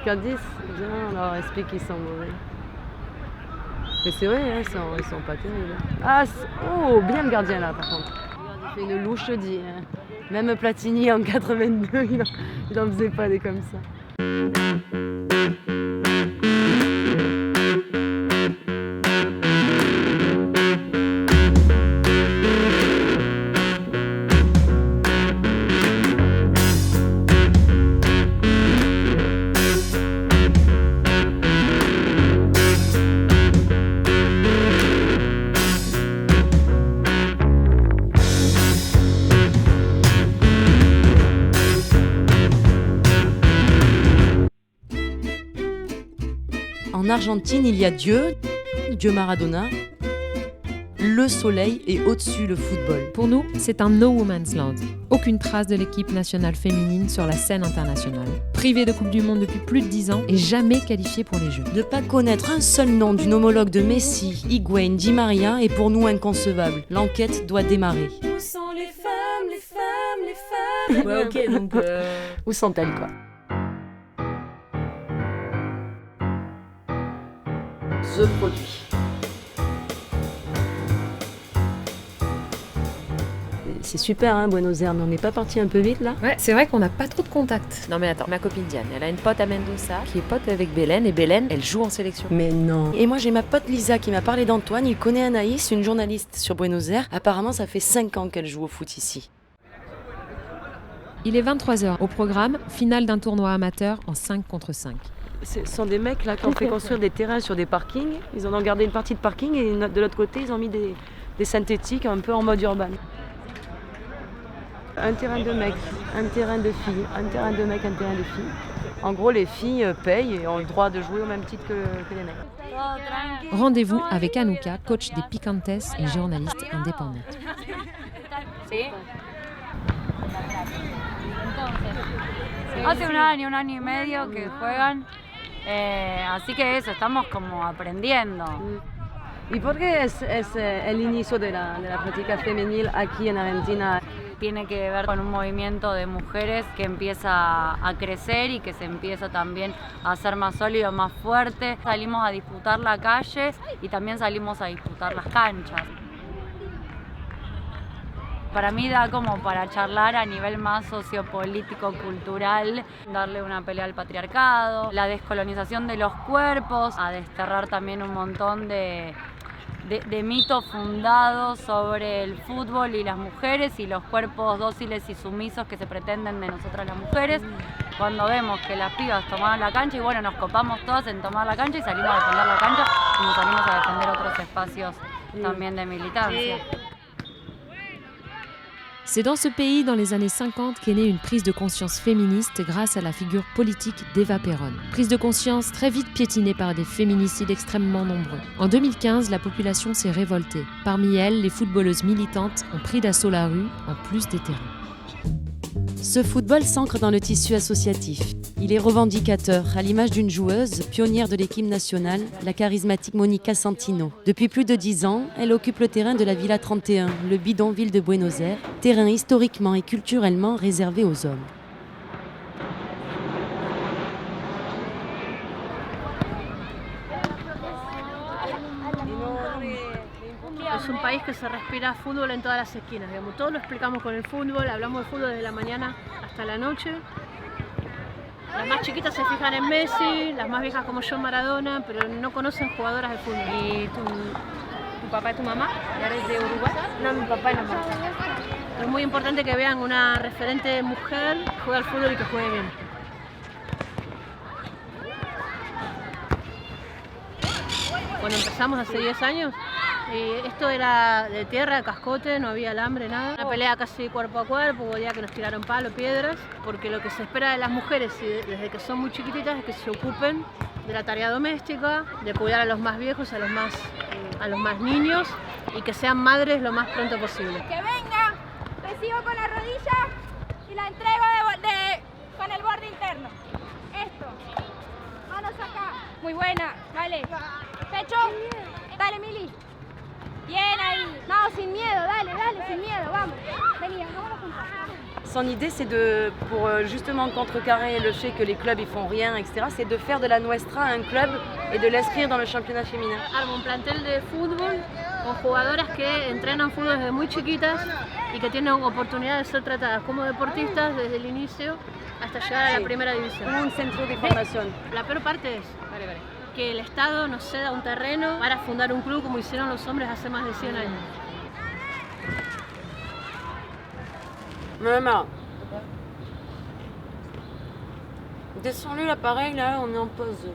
Candice, viens, on leur explique qu'ils sont mauvais. Mais c'est vrai, hein, ils sont pas terribles. Ah, oh, bien le gardien là par contre. Regarde, il fait une louche dit. Hein. Même Platini en 82, il en faisait pas des comme ça. En Argentine, il y a Dieu Maradona. Le soleil est au-dessus le football. Pour nous, c'est un no woman's land. Aucune trace de l'équipe nationale féminine sur la scène internationale. Privée de Coupe du Monde depuis plus de 10 ans et jamais qualifiée pour les Jeux. Ne pas connaître un seul nom d'une homologue de Messi, Higuaín, Di Maria est pour nous inconcevable. L'enquête doit démarrer. Où sont les femmes, les femmes, les femmes? Ouais, ok, donc où sont-elles quoi? The produit. C'est super, hein, Buenos Aires, mais on n'est pas parti un peu vite là? Ouais, c'est vrai qu'on n'a pas trop de contacts. Non mais attends, ma copine Diane, elle a une pote à Mendoza qui est pote avec Belen et Belen, elle joue en sélection. Mais non. Et moi j'ai ma pote Lisa qui m'a parlé d'Antoine, il connaît Anaïs, une journaliste sur Buenos Aires. Apparemment ça fait 5 ans qu'elle joue au foot ici. Il est 23h. Au programme, finale d'un tournoi amateur en 5 contre 5. Ce sont des mecs là qui ont fait construire des terrains sur des parkings. Ils en ont gardé une partie de parking et de l'autre côté ils ont mis des synthétiques un peu en mode urbain. Un terrain de mecs, un terrain de filles, un terrain de mecs, un terrain de filles. En gros, les filles payent et ont le droit de jouer au même titre que les mecs. Rendez-vous avec Anuka, coach des Picantes et journaliste indépendante. Hace un año y medio que juegan, así que eso, estamos como aprendiendo. ¿Y por qué es el inicio de la práctica femenil aquí en Argentina? Tiene que ver con un movimiento de mujeres que empieza a crecer y que se empieza también a hacer más sólido, más fuerte. Salimos a disputar la calle y también salimos a disputar las canchas. Para mí da como para charlar a nivel más sociopolítico, cultural, darle una pelea al patriarcado, la descolonización de los cuerpos, a desterrar también un montón de mitos fundados sobre el fútbol y las mujeres y los cuerpos dóciles y sumisos que se pretenden de nosotras las mujeres. Cuando vemos que las pibas tomaban la cancha y bueno, nos copamos todas en tomar la cancha y salimos a defender la cancha y nos salimos a defender otros espacios también de militancia. C'est dans ce pays, dans les années 50, qu'est née une prise de conscience féministe grâce à la figure politique d'Eva Perón. Prise de conscience très vite piétinée par des féminicides extrêmement nombreux. En 2015, la population s'est révoltée. Parmi elles, les footballeuses militantes ont pris d'assaut la rue, en plus des terrains. Ce football s'ancre dans le tissu associatif. Il est revendicateur, à l'image d'une joueuse, pionnière de l'équipe nationale, la charismatique Monica Santino. Depuis plus de 10 ans, elle occupe le terrain de la Villa 31, le bidonville de Buenos Aires, terrain historiquement et culturellement réservé aux hommes. Es un país que se respira fútbol en todas las esquinas, digamos. Todo lo explicamos con el fútbol, hablamos de fútbol desde la mañana hasta la noche. Las más chiquitas se fijan en Messi, las más viejas como yo en Maradona, pero no conocen jugadoras de fútbol. ¿Y tu papá y tu mamá? ¿Eres de Uruguay? No, mi papá y mi mamá. Es muy importante que vean una referente mujer que juega al fútbol y que juegue bien. Cuando empezamos hace 10 años, esto era de tierra, de cascote, no había alambre, nada. Una pelea casi cuerpo a cuerpo, hubo días que nos tiraron palo, piedras, porque lo que se espera de las mujeres desde que son muy chiquititas es que se ocupen de la tarea doméstica, de cuidar a los más viejos, a los más niños y que sean madres lo más pronto posible. Que venga, recibo con la rodilla y la entrego con el borde interno. Esto, manos acá, muy buena, dale. Pecho, dale Mili. Bien ahí. No, sin miedo, dale, sin miedo, vamos. Vení, vámonos juntos. Son idée, c'est pour justement contrecarrer le fait que les clubs ils font rien, etc., c'est de faire de la Nuestra un club et de l'inscrire dans le championnat féminin. Armo un plantel de fútbol con jugadoras que entrenan fútbol desde muy chiquitas y que tienen oportunidad de ser tratadas como deportistas desde el inicio hasta llegar a la primera división. Como un centro de formación. La peor parte es que el Estado nos ceda un terreno para fundar un club como hicieron los hombres hace más de 100 años. Maman, descends-le l'appareil, là, on est en pause.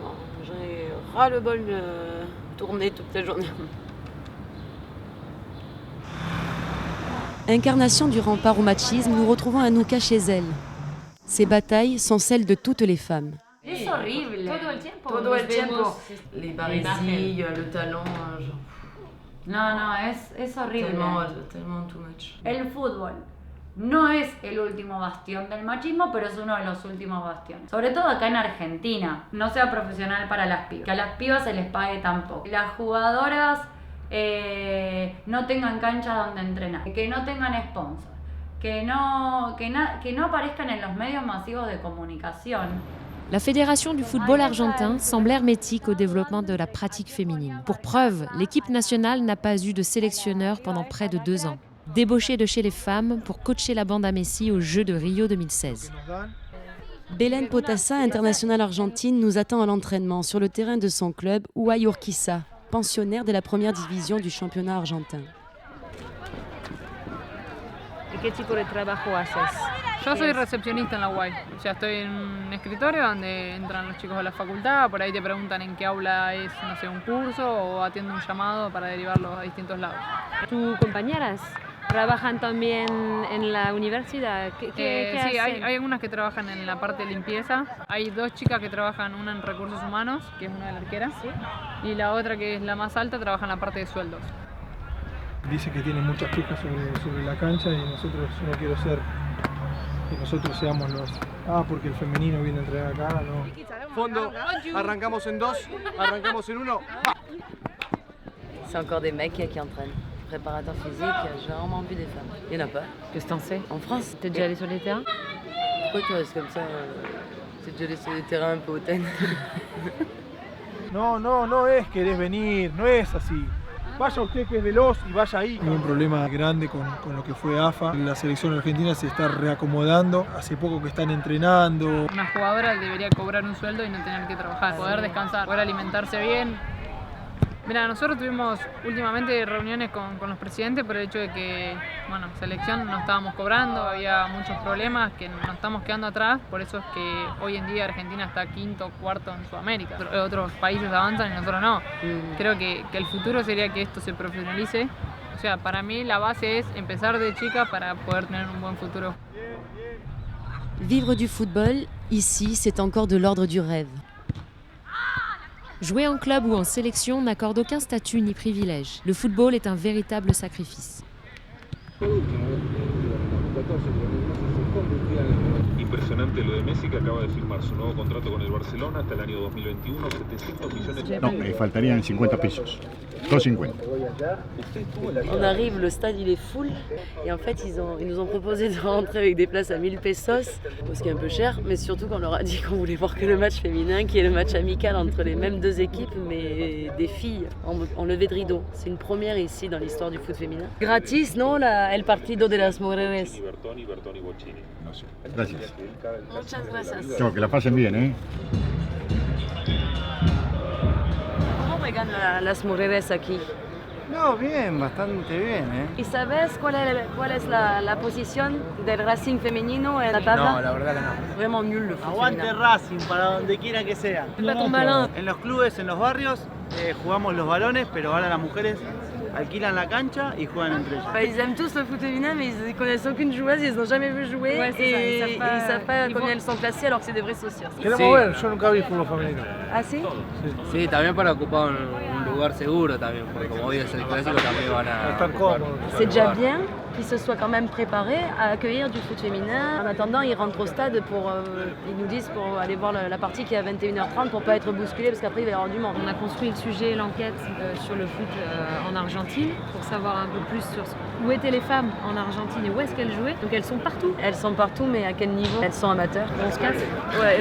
J'ai ras-le-bol de tourner toute la journée. Incarnation du rempart au machisme, nous retrouvons Anouka chez elle. Ces batailles sont celles de toutes les femmes. Es horrible. Todo el tiempo. Les barésilles, le talon, genre. No, es horrible. Tellement too much. El fútbol no es el último bastión del machismo, pero es uno de los últimos bastiones. Sobre todo acá en Argentina. No sea profesional para las pibas. Que a las pibas se les pague tampoco. Las jugadoras no tengan cancha donde entrenar. Que no tengan sponsor. Que no aparezcan en los medios masivos de comunicación. La Fédération du football argentin semble hermétique au développement de la pratique féminine. Pour preuve, l'équipe nationale n'a pas eu de sélectionneur pendant près de 2 ans. Débauchée de chez les femmes pour coacher la bande à Messi aux Jeux de Rio 2016. Belén Potassa, internationale argentine, nous attend à l'entraînement sur le terrain de son club, Uruguay Urquiza, pensionnaire de la première division du championnat argentin. ¿Y qué tipo de trabajo haces? Yo soy recepcionista en la UAI, o sea, estoy en un escritorio donde entran los chicos de la facultad, por ahí te preguntan en qué aula es, no sé, un curso o atiendo un llamado para derivarlos a distintos lados. ¿Tus compañeras trabajan también en la universidad? ¿Qué sí, hacen? hay algunas que trabajan en la parte de limpieza, hay 2 chicas que trabajan, una en recursos humanos, que es una de las arqueras, y la otra que es la más alta trabaja en la parte de sueldos. Dice que tiene muchas quejas sobre la cancha y nosotros no quiero ser que nosotros seamos los porque el femenino viene a entrenar acá, no. Fondo, arrancamos en 2, arrancamos en 1. C'est encore des mecs qui entraînent. Préparateur physique, j'ai rarement vu des femmes. Il n'y en a pas. Qu'est-ce que t'en sais? En France. T'es déjà allé sur les terrains? Pourquoi tu restes comme ça t'es déjà allé sur des terrains un peu hautaines? No es querés venir, no es así. Vaya usted que es veloz y vaya ahí. Hay un problema grande con lo que fue AFA. La selección argentina se está reacomodando. Hace poco que están entrenando. Una jugadora debería cobrar un sueldo y no tener que trabajar, poder descansar, poder alimentarse bien. Mira, nosotros tuvimos últimamente reuniones con los presidentes por el hecho de que, bueno, selección no estábamos cobrando, había muchos problemas, que nos estamos quedando atrás, por eso es que hoy en día Argentina está 5º, 4º en Sudamérica. Otros países avanzan y nosotros no. Creo que el futuro sería que esto se profesionalice. O sea, para mí la base es empezar de chica para poder tener un buen futuro. Vivre du football, ici, c'est encore de l'ordre du rêve. Jouer en club ou en sélection n'accorde aucun statut ni privilège. Le football est un véritable sacrifice. Impresionante lo de Messi, que acaba de firmar su nuevo contrato con el Barcelona hasta el año 2021, 700 millones de euros. No, faltarían 50 pesos. 250. On arrive, le stade il est full et en fait ils nous ont proposé de rentrer avec des places à 1000 pesos, ce qui est un peu cher, mais surtout qu'on leur a dit qu'on voulait voir que le match féminin, qui est le match amical entre les mêmes 2 équipes, mais des filles en levée de rideau. C'est une première ici dans l'histoire du foot féminin. Gratis, non, el partido de las mujeres. No sé. Gracias. Muchas gracias. Chao, que la pasen bien, ¿eh? ¿Cómo juegan las mujeres aquí? No, bien, bastante bien, ¿Y sabes cuál es la posición del Racing femenino en la tabla? No, la verdad que no. Vraiment nul le foot Aguante féminin. Racing para donde quiera que sea. En los clubes, en los barrios, jugamos los balones, pero ahora las mujeres alquilan la cancha y juegan entre ellas. Ils aiment tous le foot féminin, mais ils ne connaissent aucune joueuse, ils n'ont jamais vu jouer et ils savent pas combien elles sont classées alors que c'est des vraies socios. Queremos ver, yo nunca vi fútbol femenino. ¿Ah, sí? Sí, también para ocupar un lugar. lugar seguro también, porque como hoy es el clásico también van a... C'est déjà bien qu'ils se soient quand même préparés à accueillir du foot féminin. En attendant, ils rentrent au stade ils nous disent pour aller voir la partie qui est à 21h30 pour pas être bousculés parce qu'après il va y avoir du monde. On a construit le sujet, l'enquête sur le foot en Argentine pour savoir un peu plus sur où étaient les femmes en Argentine et où est-ce qu'elles jouaient. Donc elles sont partout. Elles sont partout, mais à quel niveau? Elles sont amateurs. On se casse. Ouais,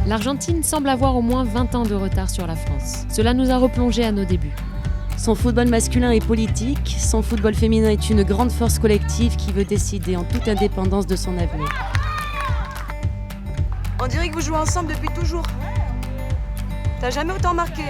L'Argentine semble avoir au moins 20 ans de retard sur la France. Cela nous a replongé à nos débuts. Son football masculin est politique, son football féminin est une grande force collective qui veut décider en toute indépendance de son avenir. On dirait que vous jouez ensemble depuis toujours. T'as jamais autant marqué.